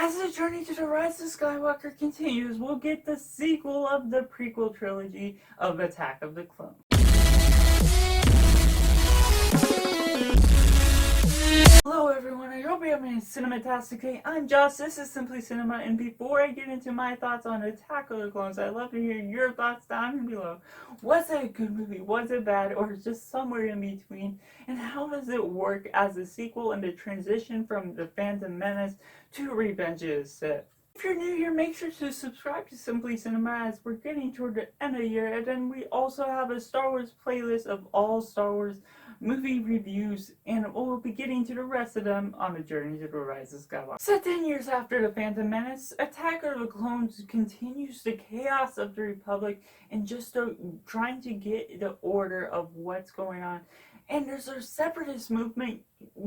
As the journey to the Rise of Skywalker continues, we'll get the sequel of the prequel trilogy of Attack of the Clones. Hello everyone, I hope you're having a cinematastic day. I'm Josh, this is Simply Cinema, and before I get into my thoughts on Attack of the Clones, I'd love to hear your thoughts down below. Was it a good movie, was it bad, or just somewhere in between? And how does it work as a sequel and the transition from The Phantom Menace to Revenge of the Sith? If you're new here, make sure to subscribe to Simply Cinema as we're getting toward the end of the year, and then we also have a Star Wars playlist of all Star Wars movie reviews, and we'll be getting to the rest of them on the journey to the Rise of Skywalker. Set 10 years after The Phantom Menace, Attack of the Clones continues the chaos of the Republic and just trying to get the order of what's going on. And there's a separatist movement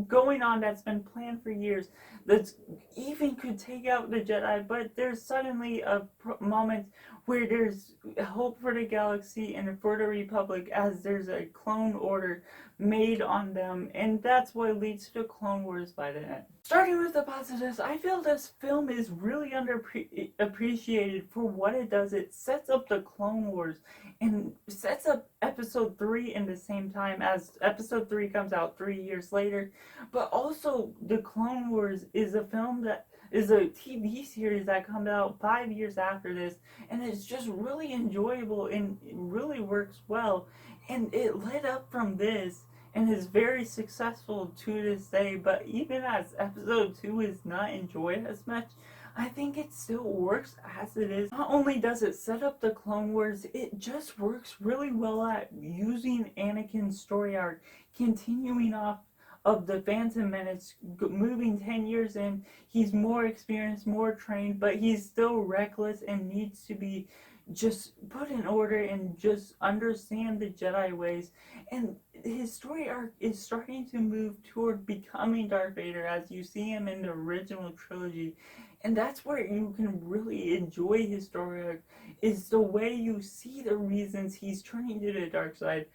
going on that's been planned for years that even could take out the Jedi, but there's suddenly a moment where there's hope for the galaxy and for the Republic as there's a clone order made on them, and that's what leads to the Clone Wars by the end. Starting with the positives, I feel this film is really underappreciated for what it does. It sets up the Clone Wars and sets up Episode 3 in the same time as Episode 3 comes out 3 years later. But also, the Clone Wars is a film that is a TV series that comes out 5 years after this, and it's just really enjoyable and it really works well. And it led up from this and is very successful to this day, but even as Episode 2 is not enjoyed as much, I think it still works as it is. Not only does it set up the Clone Wars, it just works really well at using Anakin's story arc, continuing off of the Phantom Menace, moving 10 years in. He's more experienced, more trained, but he's still reckless and needs to be just put in order and just understand the Jedi ways. And his story arc is starting to move toward becoming Darth Vader as you see him in the original trilogy. And that's where you can really enjoy his story arc, is the way you see the reasons he's turning to the dark side,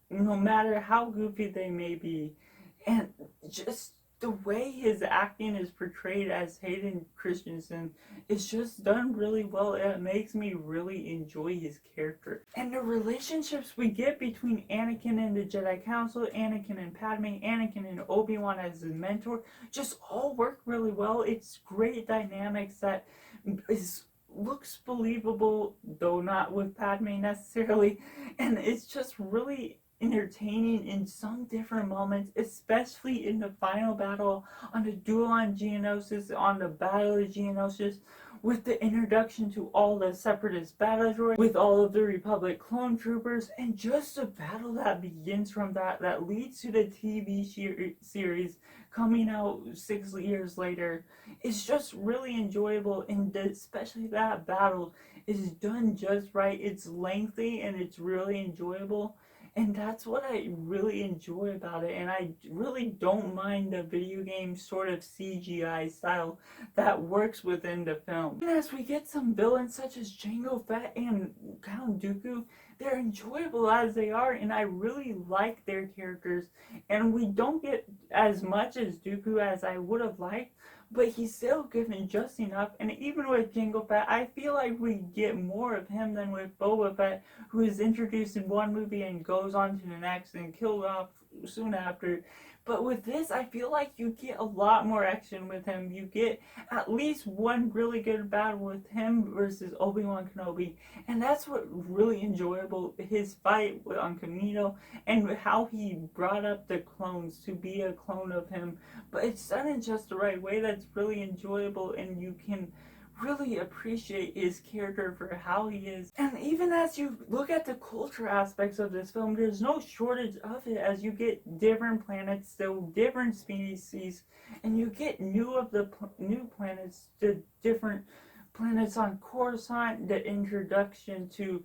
no matter how goofy they may be. And just the way his acting is portrayed as Hayden Christensen is just done really well. It makes me really enjoy his character. And the relationships we get between Anakin and the Jedi Council, Anakin and Padme, Anakin and Obi-Wan as his mentor, just all work really well. It's great dynamics that looks believable, though not with Padme necessarily. And it's just really entertaining in some different moments, especially in the final battle on the duel on Geonosis, on the Battle of Geonosis, with the introduction to all the separatist battle droids, with all of the Republic clone troopers, and just the battle that begins from that leads to the TV series coming out 6 years later. It's just really enjoyable, and especially that battle is done just right. It's lengthy and it's really enjoyable. And that's what I really enjoy about it, and I really don't mind the video game sort of CGI style that works within the film. And as we get some villains such as Jango Fett and Count Dooku, they're enjoyable as they are, and I really like their characters. And we don't get as much as Dooku as I would have liked, but he's still given just enough. And even with Jango Fett, I feel like we get more of him than with Boba Fett, who is introduced in one movie and goes on to the next and killed off soon after. But with this, I feel like you get a lot more action with him. You get at least one really good battle with him versus Obi-Wan Kenobi. And that's what really enjoyable, his fight on Kamino, and how he brought up the clones to be a clone of him. But it's done in just the right way that's really enjoyable, and you can really appreciate his character for how he is. And even as you look at the culture aspects of this film, there's no shortage of it, as you get different planets, still different species, and you get new planets, the different planets on Coruscant, the introduction to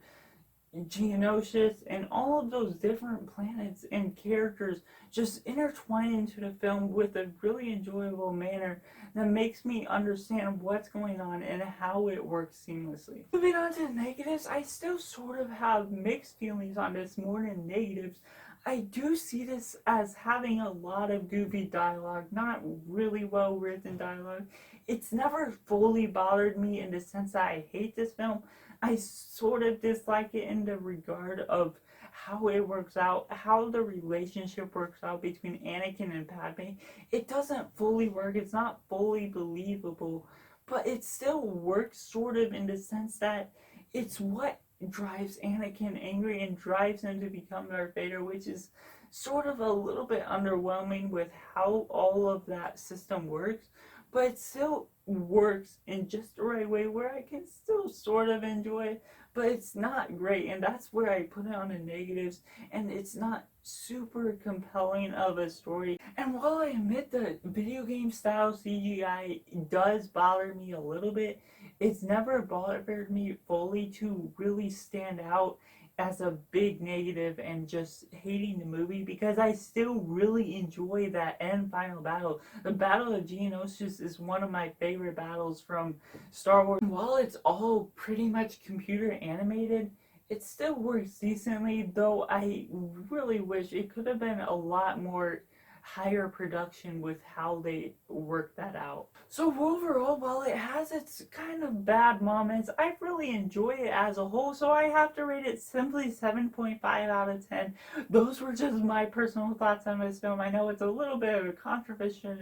Geonosis, and all of those different planets and characters just intertwine into the film with a really enjoyable manner that makes me understand what's going on and how it works seamlessly. Moving on to the negatives, I still sort of have mixed feelings on this more than negatives. I do see this as having a lot of goofy dialogue, not really well written dialogue. it's never fully bothered me in the sense that I hate this film. I sort of dislike it in the regard of how it works out, how the relationship works out between Anakin and Padme. It doesn't fully work, it's not fully believable, but it still works sort of in the sense that it's what drives Anakin angry and drives him to become Darth Vader, which is sort of a little bit underwhelming with how all of that system works, but it still works in just the right way where I can still sort of enjoy it, but it's not great, and that's where I put it on the negatives, and it's not super compelling of a story. And while I admit the video game style CGI does bother me a little bit, it's never bothered me fully to really stand out as a big negative and just hating the movie, because I still really enjoy that end final battle. The Battle of Geonosis is one of my favorite battles from Star Wars. While it's all pretty much computer animated, it still works decently, though I really wish it could have been a lot more higher production with how they work that out. So overall, while it has its kind of bad moments, I really enjoy it as a whole, so I have to rate it simply 7.5 out of 10. Those were just my personal thoughts on this film. I know it's a little bit of a controversial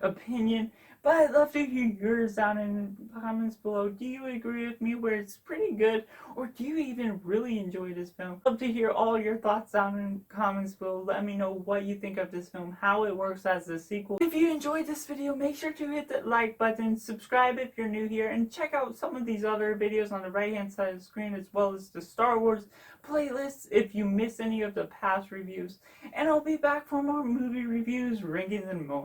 opinion, but I'd love to hear yours down in the comments below. Do you agree with me where it's pretty good, or do you even really enjoy this film? I'd love to hear all your thoughts down in the comments below. Let me know what you think of this film, how it works as a sequel. If you enjoyed this video, make sure to hit the like button, subscribe if you're new here, and check out some of these other videos on the right hand side of the screen, as well as the Star Wars playlists if you missed any of the past reviews. And I'll be back for more movie reviews, rankings, and more.